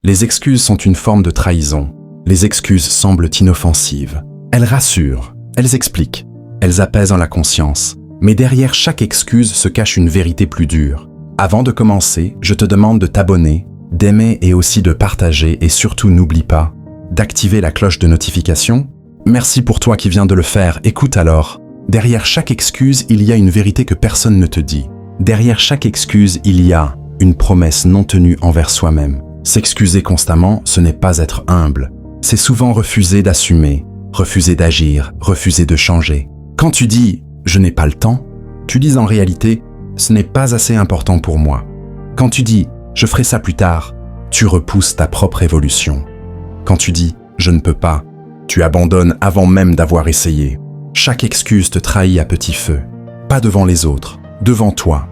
Les excuses sont une forme de trahison. Les excuses semblent inoffensives. Elles rassurent, elles expliquent, elles apaisent la conscience. Mais derrière chaque excuse se cache une vérité plus dure. Avant de commencer, je te demande de t'abonner, d'aimer et aussi de partager et surtout n'oublie pas d'activer la cloche de notification. Merci pour toi qui viens de le faire. Écoute alors, derrière chaque excuse, il y a une vérité que personne ne te dit. Derrière chaque excuse, il y a une promesse non tenue envers soi-même. S'excuser constamment, ce n'est pas être humble. C'est souvent refuser d'assumer, refuser d'agir, refuser de changer. Quand tu dis « je n'ai pas le temps », tu dis en réalité « ce n'est pas assez important pour moi ». Quand tu dis « je ferai ça plus tard », tu repousses ta propre évolution. Quand tu dis « je ne peux pas », tu abandonnes avant même d'avoir essayé. Chaque excuse te trahit à petit feu. Pas devant les autres, devant toi.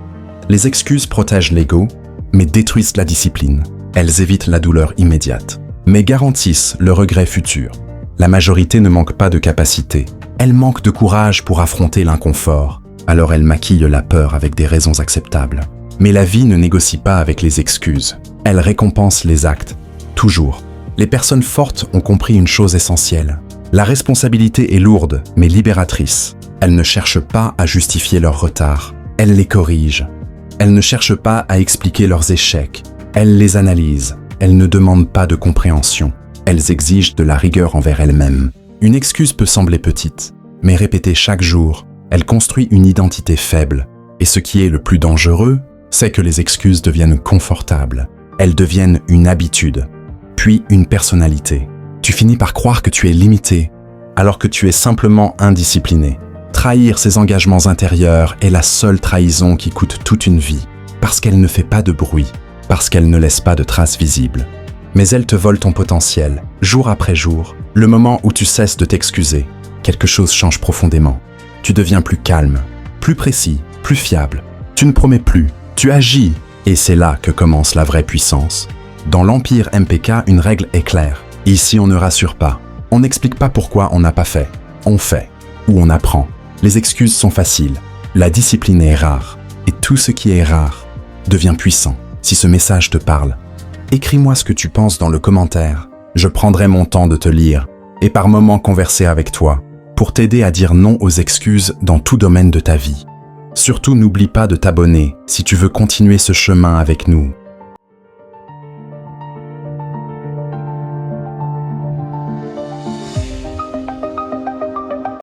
Les excuses protègent l'ego, mais détruisent la discipline. Elles évitent la douleur immédiate, mais garantissent le regret futur. La majorité ne manque pas de capacité. Elle manque de courage pour affronter l'inconfort. Alors elle maquille la peur avec des raisons acceptables. Mais la vie ne négocie pas avec les excuses. Elle récompense les actes. Toujours. Les personnes fortes ont compris une chose essentielle. La responsabilité est lourde, mais libératrice. Elles ne cherchent pas à justifier leur retard. Elles les corrigent. Elles ne cherchent pas à expliquer leurs échecs. Elles les analysent. Elles ne demandent pas de compréhension. Elles exigent de la rigueur envers elles-mêmes. Une excuse peut sembler petite, mais répétée chaque jour, elle construit une identité faible. Et ce qui est le plus dangereux, c'est que les excuses deviennent confortables. Elles deviennent une habitude, puis une personnalité. Tu finis par croire que tu es limité, alors que tu es simplement indiscipliné. Trahir ses engagements intérieurs est la seule trahison qui coûte toute une vie, parce qu'elle ne fait pas de bruit, parce qu'elle ne laisse pas de traces visibles. Mais elle te vole ton potentiel, jour après jour. Le moment où tu cesses de t'excuser, quelque chose change profondément. Tu deviens plus calme, plus précis, plus fiable. Tu ne promets plus, tu agis. Et c'est là que commence la vraie puissance. Dans l'Empire MPK, une règle est claire. Ici, on ne rassure pas. On n'explique pas pourquoi on n'a pas fait. On fait, ou on apprend. Les excuses sont faciles. La discipline est rare. Et tout ce qui est rare devient puissant. Si ce message te parle, écris-moi ce que tu penses dans le commentaire. Je prendrai mon temps de te lire et par moments converser avec toi pour t'aider à dire non aux excuses dans tout domaine de ta vie. Surtout, n'oublie pas de t'abonner si tu veux continuer ce chemin avec nous.